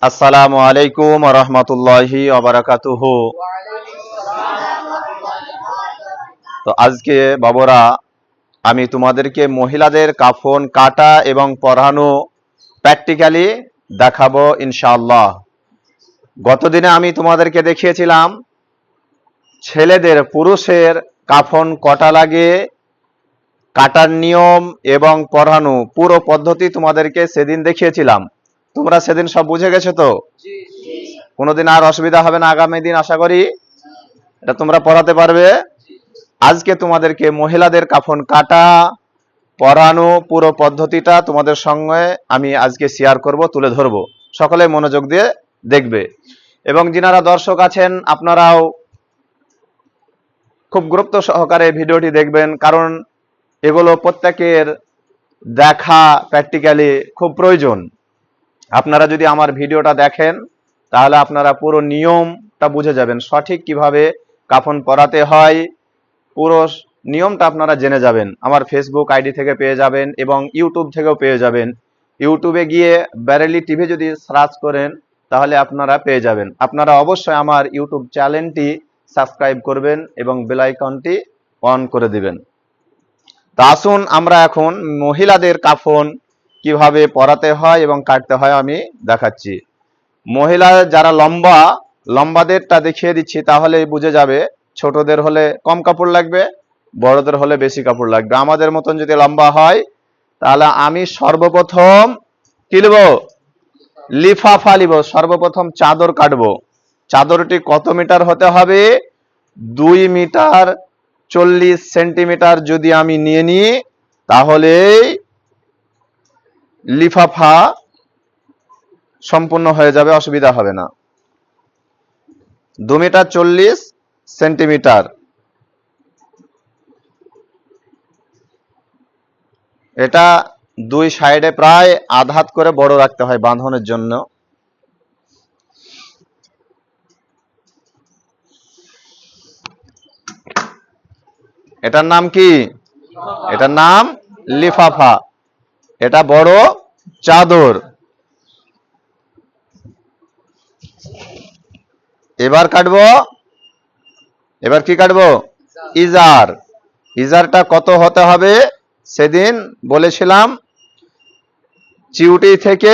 আসসালামু আলাইকুম ওয়া রাহমাতুল্লাহি ওয়া বারাকাতুহু। তো আজকে বাবুরা আমি তোমাদেরকে মহিলাদের কাফন কাটা এবং পরানো প্র্যাকটিক্যালি দেখাবো ইনশাআল্লাহ। গতদিনে আমি তোমাদেরকে দেখিয়েছিলাম ছেলেদের পুরুষের কাফন কটা লাগে, কাটার নিয়ম এবং পরানো পুরো পদ্ধতি তোমাদেরকে সেদিন দেখিয়েছিলাম। তোমরা সেদিন সব বুঝে গেছো তো? কোনোদিন আর অসুবিধা হবে না আগামী দিন আশা করি? এটা তোমরা পড়াতে পারবে। আজকে তোমাদেরকে মহিলাদের কাফন কাটা পরানো পুরো পদ্ধতিটা তোমাদের সঙ্গে আমি আজকে শেয়ার করব, তুলে ধরবো। সকলে মনোযোগ দিয়ে দেখবে এবং যিনারা দর্শক আছেন আপনারাও খুব গুরুত্ব সহকারে ভিডিওটি দেখবেন, কারণ এগুলো প্রত্যেকের দেখা প্র্যাকটিক্যালি খুব প্রয়োজন। আপনারা যদি আমার ভিডিওটা দেখেন তাহলে আপনারা পুরো নিয়মটা বুঝে যাবেন, সঠিক কিভাবে কাফন পরাতে হয় পুরো নিয়মটা আপনারা জেনে যাবেন। আমার ফেসবুক আইডি থেকে পেয়ে যাবেন এবং ইউটিউব থেকেও পেয়ে যাবেন। ইউটিউবে গিয়ে ব্যারেলি টিভি যদি সার্চ করেন তাহলে আপনারা পেয়ে যাবেন। আপনারা অবশ্যই আমার ইউটিউব চ্যানেলটি সাবস্ক্রাইব করবেন এবং বেল আইকনটি অন করে দিবেন। তা আসুন আমরা এখন মহিলাদের কাফন কিভাবে পরাতে হয় এবং কাটতে হয় আমি দেখাচ্ছি। মহিলা যারা লম্বাদেরটা দেখিয়ে দিচ্ছি, তাহলে বুঝে যাবে। ছোটদের হলে কম কাপড় লাগবে, বড়দের হলে বেশি কাপড় লাগবে। আমাদের মতন যদি লম্বা হয় তাহলে আমি সর্বপ্রথম কি নেব, লিফাফা নিব। সর্বপ্রথম চাদর কাটবো। চাদরটি কত মিটার হতে হবে? 2 মিটার 40 সেন্টিমিটার যদি আমি নিয়ে নিই তাহলে লিফাফা সম্পূর্ণ হয়ে যাবে, অসুবিধা হবে না। 2 মিটার 40 সেন্টিমিটার। এটা দুই সাইডে প্রায় আধ হাত করে বড় রাখতে হয় বাঁধনের জন্য। এটার নাম কি? এটার নাম লিফাফা। এটা বড় চাদর। এবার কাটবো, এবার কি কাটবো? ইজার। ইজারটা কত হতে হবে? সেদিন বলেছিলাম চিউটি থেকে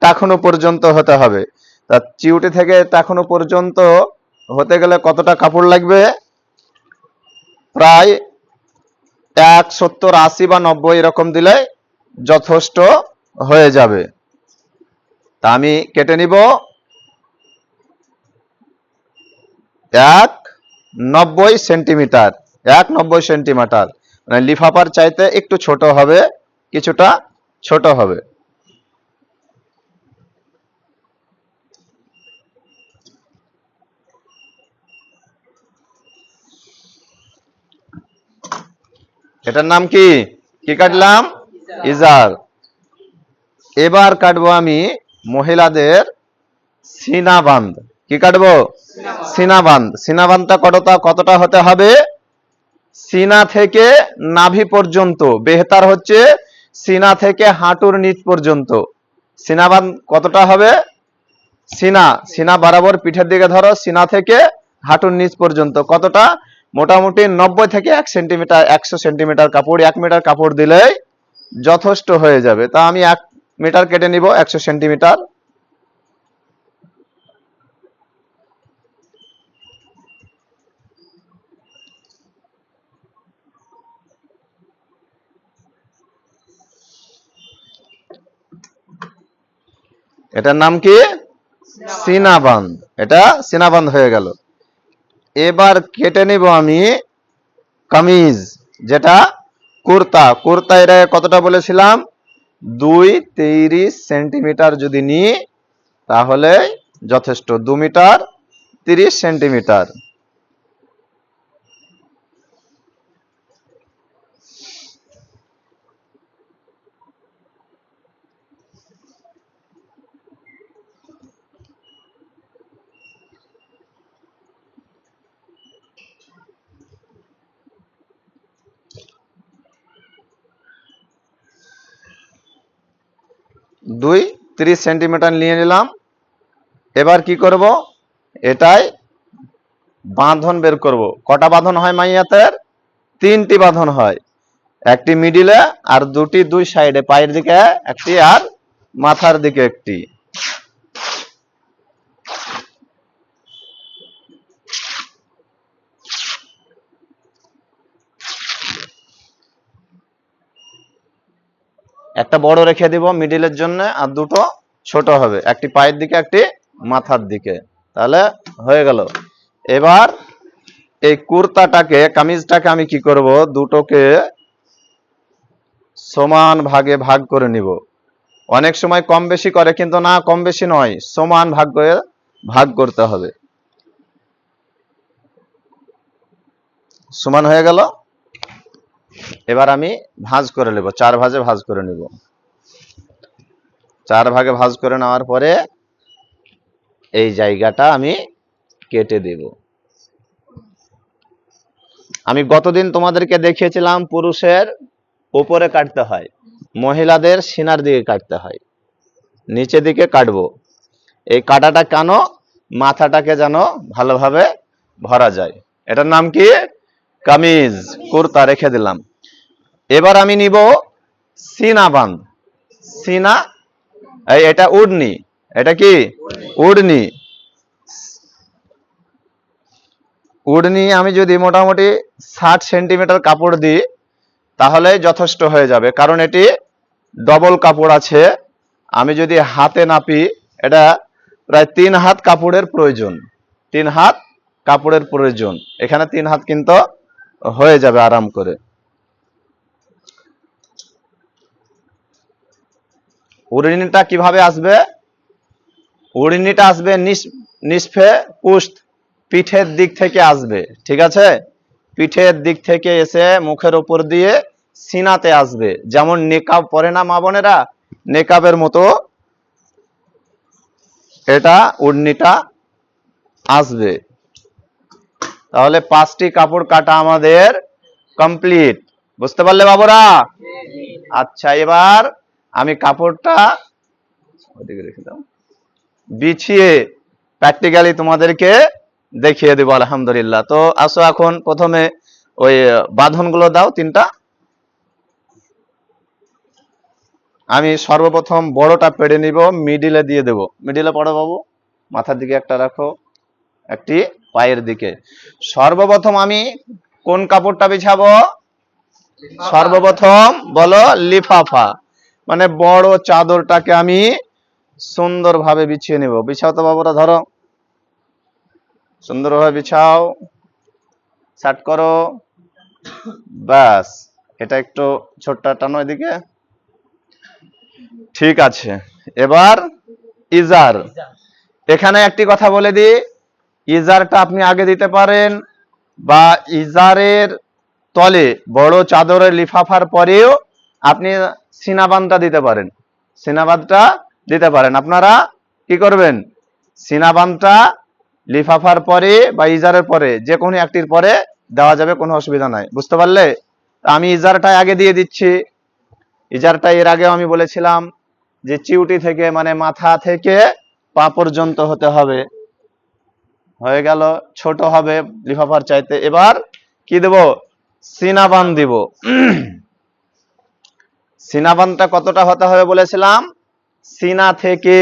টাকনু পর্যন্ত হতে হবে। তা চিউটি থেকে টাকনু পর্যন্ত হতে গেলে কতটা কাপড় লাগবে? প্রায় 70, 80 বা 90 এরকম দিলে যথেষ্ট হয়ে যাবে। তা আমি কেটে নিব 190 সেন্টিমিটার। 190 সেন্টিমিটার মানে লিফাফার চাইতে একটু ছোট হবে, কিছুটা ছোট হবে। এটার নাম কি? কি কাটলাম? ইজার। এবার কাটবো আমি মহিলাদের সিনাবান্ধ। কি কাটবো? সিনাবান্ধ। সিনাবান্ধটা কতটা হতে হবে? সিনা থেকে নাভি পর্যন্ত। বেহতার হচ্ছে সিনা থেকে হাঁটুর নিচ পর্যন্ত। সিনাবান্ধ কতটা হবে? সিনা সিনা বরাবর পিঠের দিকে ধরো, সিনা থেকে হাঁটুর নিচ পর্যন্ত কতটা? মোটামুটি 90 থেকে 1 সেন্টিমিটার, 100 সেন্টিমিটার কাপড়, 1 মিটার কাপড় দিলেই যথেষ্ট হয়ে যাবে। তা আমি 1 মিটার কেটে নিব 100 সেন্টিমিটার। এটার নাম কি? সিনাবান্ধ। এটা সিনাবান্ধ হয়ে গেল। এবার কেটে নিব আমি কামিজ, যেটা কুর্তা। কুর্তা এটা কতটা বলেছিলাম? 2-30 সেন্টিমিটার যদি নিই তাহলে যথেষ্ট। 2 মিটার 30 সেন্টিমিটার। দুই 30 সেন্টিমিটার নিয়ে নিলাম। এবার কি করব, এটাই বাঁধন বের করব। কটা বাঁধন হয় মাইয়াতের? 3টি বাঁধন হয়, একটি মিডিলে আর দুটি দুই সাইডে, পায়ের দিকে একটি আর মাথার দিকে একটি। একটা বড় রেখে দিব মিডিলের জন্য, আর দুটো ছোট হবে, একটি পায়ের দিকে একটি মাথার দিকে। তাহলে হয়ে গেল। এবার এই কুর্তাটাকে, কামিজটাকে আমি কি করব, দুটোকে সমান ভাগে ভাগ করে নিব। অনেক সময় কম বেশি করে, কিন্তু না, কম বেশি নয়, সমান ভাগ করে ভাগ করতে হবে। সমান হয়ে গেল। এবার আমি ভাঁজ করে নেব, 4 ভাঁজে ভাঁজ করে নিব। 4 ভাগে ভাঁজ করে নেওয়ার পরে এই জায়গাটা আমি কেটে দেব। আমি গতদিন তোমাদেরকে দেখিয়েছিলাম পুরুষের উপরে কাটতে হয়, মহিলাদের সিনার দিকে কাটতে হয়। নিচে দিকে কাটবো। এই কাটাটা কেন? মাথাটাকে যেন ভালোভাবে ভরা যায়। এটার নাম কি? কামিজ, কুর্তা রেখে দিলাম। এবার আমি নিব সিনা বাঁধ। সিনা, এটা উড়নি। এটা কি? উড়নি। উড়নি আমি যদি মোটামুটি 60 সেন্টিমিটার কাপড় দিই তাহলে যথেষ্ট হয়ে যাবে, কারণ এটি ডবল কাপড় আছে। আমি যদি হাতে নাপি, এটা প্রায় 3 হাত কাপড়ের প্রয়োজন। 3 হাত কাপড়ের প্রয়োজন। এখানে 3 হাত কিন্তু হয়ে যাবে আরাম করে। উড়নিটা কিভাবে আসবে? উড়নিটা আসবে নিসফে পুস্ত, পিঠের দিক থেকে আসবে। ঠিক আছে, পিঠের দিক থেকে এসে মুখের উপর দিয়ে সিনাতে আসবে। যেমন নেকাব পরে না মা বোনেরা, নেকাবের মতো এটা উড়নিটা আসবে। তাহলে 5টি কাপড় কাটা আমাদের কমপ্লিট। বুঝতে পারলে বাবুরা? আচ্ছা, এবার আমি কাপড়টা ওদিকে রেখে দাও, বিছিয়ে প্র্যাকটিক্যালি তোমাদেরকে দেখিয়ে দেব আলহামদুলিল্লাহ। তো আসো, এখন প্রথমে ওই বাঁধনগুলো দাও 3টা। আমি সর্বপ্রথম বড়টা পেড়ে নিব, মিডিলে দিয়ে দেব। মিডিলে পড়ো বাবু, মাথার দিকে একটা রাখো, একটি পায়ের দিকে। সর্বপ্রথম আমি কোন কাপড়টা বিছাবো? সর্বপ্রথম বলো লিফাফা, মানে বড় চাদরটাকে আমি সুন্দরভাবে বিছিয়ে নেব। বিছাও তো বাবুরা, ধরো, সুন্দরভাবে বিছাও, সেট করো। ব্যাস, এটা একটু ছোট্ট টানো এদিকে। ঠিক আছে। এবার ইজার। এখানে একটি কথা বলে দিই, ইজারটা আপনি আগে দিতে পারেন, বা ইজারের তলে বড় চাদরের লিফাফার পরেও আপনি সিনাবানটা দিতে পারেন। সিনাবানটা দিতে পারেন। আপনারা কি করবেন? সিনাবানটা লিফাফার পরে বা ইজারের পরে, যে কোনো একটির পরে দেওয়া যাবে, কোনো অসুবিধা নাই। বুঝতে পারলে? আমি ইজারটা আগে দিয়ে দিচ্ছি। ইজারটা এর আগেও আমি বলেছিলাম যে চিউটি থেকে, মানে মাথা থেকে পা পর্যন্ত হতে হবে। হয়ে গেল, ছোট হবে লিফাফার চাইতে। এবার কি দেব? সিনাবান দিব। সিনাবানটা কতটা হতে হবে বলেছিলাম? সিনা থেকে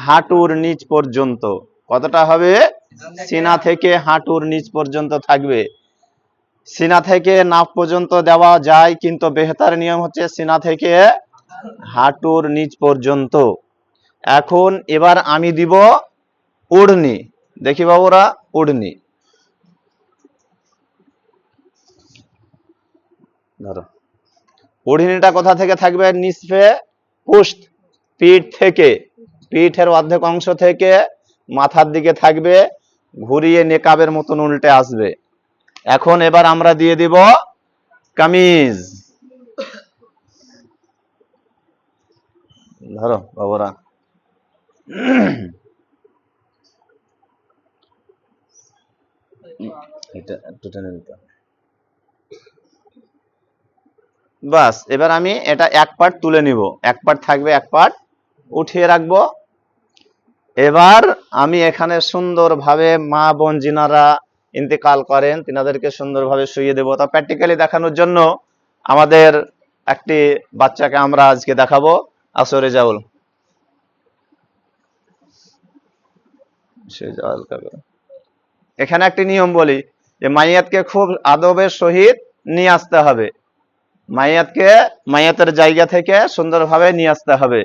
হাঁটুর নিচ পর্যন্ত। কতটা হবে? সিনা থেকে হাঁটুর নিচ পর্যন্ত থাকবে। সিনা থেকে নাক পর্যন্ত দেওয়া যায়, কিন্তু বেহতার নিয়ম হচ্ছে সিনা থেকে হাঁটুর নিচ পর্যন্ত। এখন এবার আমি দিব ওড়নি। দেখি বাবুরা, ওড়নি ধরো। ওড়নিটা কোথা থেকে থাকবে? নিসফে পুস্ত, পিঠ থেকে, পিঠের অর্ধেক অংশ থেকে মাথার দিকে থাকবে, ঘুরিয়ে নেকাবের মতন উল্টে আসবে। এখন এবার আমরা দিয়ে দিব কামিজ। ধরো বাবুরা, এটা একটু টেনে নিতে। বাস, এবার আমি এটা এক পার্ট তুলে নিব। এক পার্ট থাকবে, এক পার্ট উঠিয়ে রাখবো। এবার আমি এখানে সুন্দরভাবে মা বোন যিনারা ইন্তেকাল করেন তিনাদেরকে সুন্দরভাবে শুইয়ে দেবো। তা প্র্যাকটিক্যালি দেখানোর জন্য আমাদের একটি বাচ্চাকে আমরা আজকে দেখাবো। আসরে জাউল এখানে একটি নিয়ম বলি যে মাইয়াতকে খুব আদবের সহিত নিয়ে আসতে হবে। মাইয়াতের জায়গা থেকে সুন্দরভাবে নিয়ে আসতে হবে।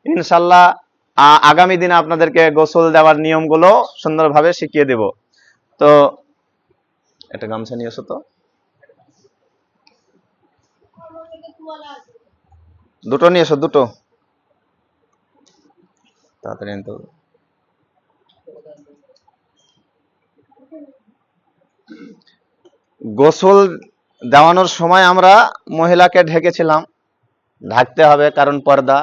ইনশাল্লাহ আগামী দিনে আপনাদেরকে গোসল দেওয়ার নিয়মগুলো সুন্দরভাবে শিখিয়ে দেব। তো একটা গামছা নিয়ে এসো তো, দুটো নিয়ে এসো, দুটো তাড়াতাড়ি নিতে হবে। গোসল দেওয়ানোর সময় আমরা মহিলাকে ঢেকেছিলাম, ঢাকতে হবে কারণ পর্দা।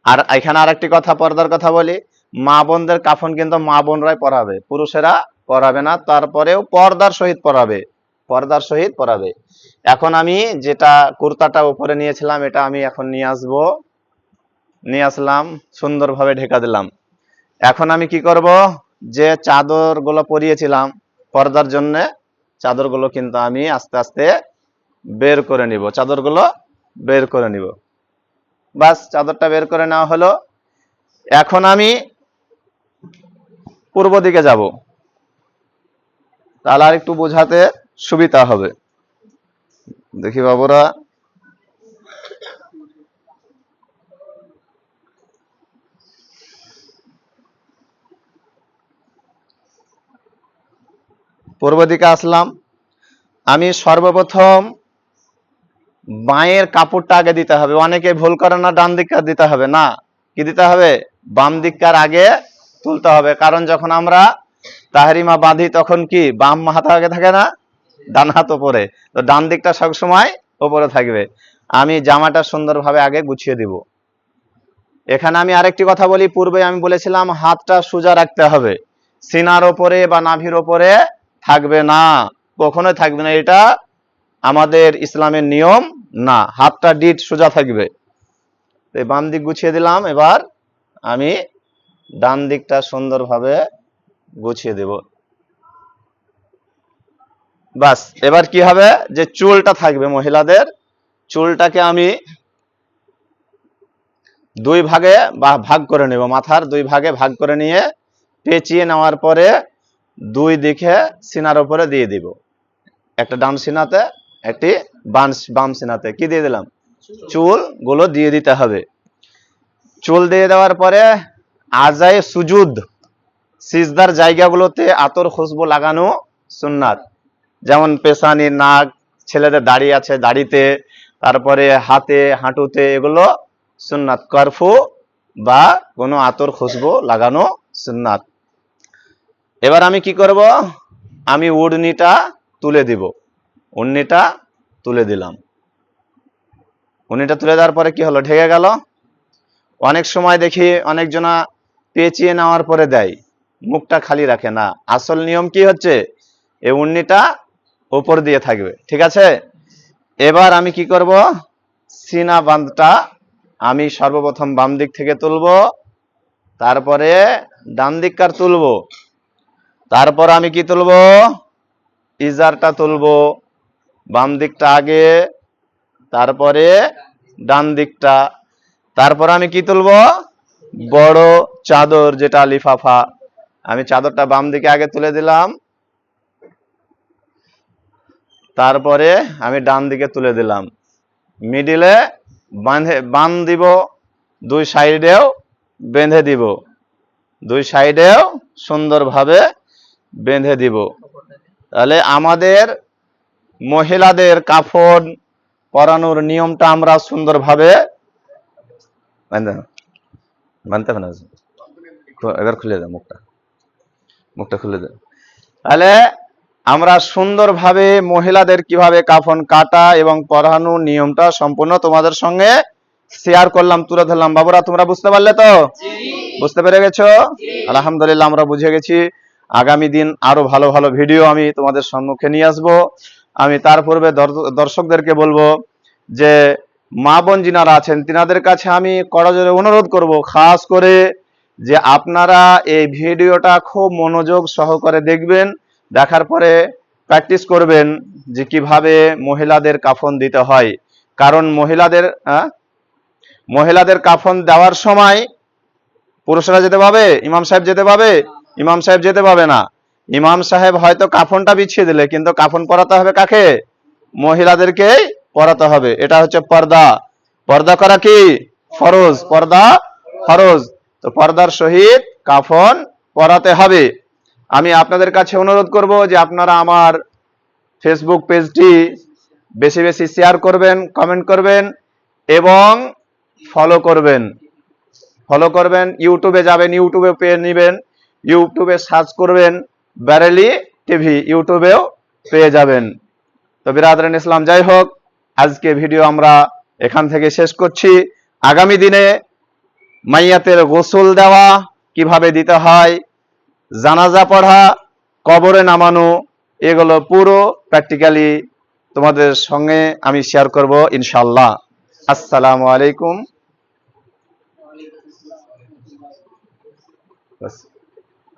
আর এখানে আরেকটি কথা, পর্দার কথা বলি, মা বোনদের কাফন কিন্তু মা বোনরাই পরাবে, পুরুষেরা পরাবে না। তারপরেও পর্দার সহিত পরাবে, পর্দার সহিত পরাবে। এখন আমি যেটা কুর্তাটা উপরে নিয়েছিলাম এটা আমি এখন নিয়ে আসবো, নিয়ে আসলাম, সুন্দরভাবে ঢেকা দিলাম। এখন আমি কি করব, যে চাদর গুলো পরিয়েছিলাম পর্দার জন্য, চাদর গুলো কিন্তু আমি আস্তে আস্তে বের করে নিব, চাদরগুলো বের করে নিব। বাস, চাদরটা বের করে নেওয়া হলো। এখন আমি পূর্ব দিকে যাব, তাহলে আর একটু বোঝাতে সুবিধা হবে। দেখি বাবুরা, পূর্ব দিকে আসলাম। আমি সর্বপ্রথম বাঁয়ের কাপড়টা আগে দিতে হবে। অনেকে ভুল করে না, ডান দিককার দিতে হবে না, কি দিতে হবে, বাম দিককার আগে তুলতে হবে। কারণ যখন আমরা তাহরিমা বাঁধি তখন কি বাম হাত আগে থাকে না, ডান হাত ওপরে, তো ডান দিকটা সবসময় ওপরে থাকবে। আমি জামাটা সুন্দরভাবে আগে গুছিয়ে দিব। এখানে আমি আরেকটি কথা বলি, পূর্বে আমি বলেছিলাম হাতটা সোজা রাখতে হবে, সিনার ওপরে বা নাভির ওপরে থাকবে না, কখনোই থাকবে না। এটা আমাদের ইসলামের নিয়ম না, হাতটা ডিট সোজা থাকবে। বাম দিক গুছিয়ে দিলাম। এবার আমি ডান দিকটা সুন্দরভাবে গুছিয়ে দেব। বাস, এবার কি হবে, যে চুলটা থাকবে মহিলাদের, চুলটাকে আমি দুই ভাগে ভাগ করে নেব, মাথার দুই ভাগে ভাগ করে নিয়ে পেঁচিয়ে নেওয়ার পরে দুই দিকে সিনার উপরে দিয়ে দিব, একটা ডান সিনাতে একটি বাম সিনাতে। কি দিয়ে দিলাম, চুল গুলো দিয়ে দিতে হবে। চুল দিয়ে দেওয়ার পরে আজায়ে সুজুদ, সিজদার জায়গাগুলোতে আতর খুশবু লাগানো সুন্নাত। যেমন পেশানি, নাক, ছেলেদের দাড়ি আছে দাড়িতে, তারপরে হাতে, হাঁটুতে, এগুলো সুন্নাত। কারফু বা কোনো আতর খুশবু লাগানো সুন্নাত। এবার আমি কি করব, আমি উড়নিটা তুলে দিব, উড়নিটা তুলে দিলাম। উড়নিটা তুলে দেওয়ার পরে কি হলো, ঢেকে গেল। অনেক সময় দেখি অনেকজনা পেঁচিয়ে নেওয়ার পরে দেয়, মুখটা খালি রাখে না। আসল নিয়ম কি হচ্ছে, এই উড়নিটা উপর দিয়ে থাকবে, ঠিক আছে। এবার আমি কি করব, সিনা বাঁধটা আমি সর্বপ্রথম বাম দিক থেকে তুলবো, তারপরে ডান দিককার তুলবো, তারপর আমি কি তুলবো, ইজারটা তুলবো, বাম দিকটা আগে, তারপরে ডান দিকটা, তারপর আমি কি তুলবো, বড় চাদর যেটা লিফাফা, আমি চাদরটা বাম দিকে আগে তুলে দিলাম, তারপরে আমি ডান দিকে তুলে দিলাম, মিডিলে বাঁধ দিব, দুই সাইডেও বেঁধে দিব, দুই সাইডেও সুন্দরভাবে বেঁধে দিব। তাহলে আমাদের মহিলাদের কাফন পরানোর নিয়মটা আমরা সুন্দরভাবে বানতে হবে না, এবার খুলে দাও মুখটা, মুখটা খুলে দাও। তাহলে আমরা সুন্দরভাবে মহিলাদের কিভাবে কাফন কাটা এবং পরানোর নিয়মটা সম্পূর্ণ তোমাদের সঙ্গে শেয়ার করলাম, তুলে ধরলাম। বাবুরা, তোমরা বুঝতে পারলে তো? বুঝতে পেরে গেছো? আলহামদুলিল্লাহ, আমরা বুঝে গেছি। আগামী দিন আরো ভালো ভালো ভিডিও আমি তোমাদের সম্মুখে নিয়ে আসবো। আমি তার পূর্বে দর্শকদেরকে বলবো যে মা বোন যিনারা আছেন তিনাদের কাছে আমি করজোরে অনুরোধ করব, খাস করে যে আপনারা এই ভিডিওটা খুব মনোযোগ সহকারে দেখবেন, দেখার পরে প্র্যাকটিস করবেন যে কিভাবে মহিলাদের কাফন দিতে হয়। কারণ মহিলাদের কাফন দেওয়ার সময় পুরুষরা যেতে পাবে, ইমাম সাহেব যেতে পাবে? ইমাম সাহেব যেতে পাবে না। ইমাম সাহেব হয়তো কাফনটা বিছিয়ে দিলে, কিন্তু কাফন পরাতে হবে কাকে? মহিলাদেরকে পরাতে হবে। এটা হচ্ছে পর্দা। পর্দা করা কি ফরজ? পর্দা ফরজ। তো পর্দার সহিত কাফন পরাতে হবে। আমি আপনাদের কাছে অনুরোধ করব যে আপনারা আমার ফেসবুক পেজটি বেশি বেশি শেয়ার করবেন, কমেন্ট করবেন এবং ফলো করবেন। ইউটিউবে যাবেন, ইউটিউবে পেয়ে নেবেন, ইউটিউবে সার্চ করবেন বেরেলি টিভি, ইউটিউবেও পেয়ে যাবেন। তো বিরাদরান ইসলাম, যাই হোক, আজকে ভিডিও আমরা এখান থেকে শেষ করছি। আগামী দিনে মাইয়াতের গোসল দেওয়া কিভাবে দিতে হয়, জানাজা পড়া, কবরে নামানো, এগুলো পুরো প্র্যাকটিক্যালি তোমাদের সঙ্গে আমি শেয়ার করব ইনশাআল্লাহ। আসসালামু আলাইকুম।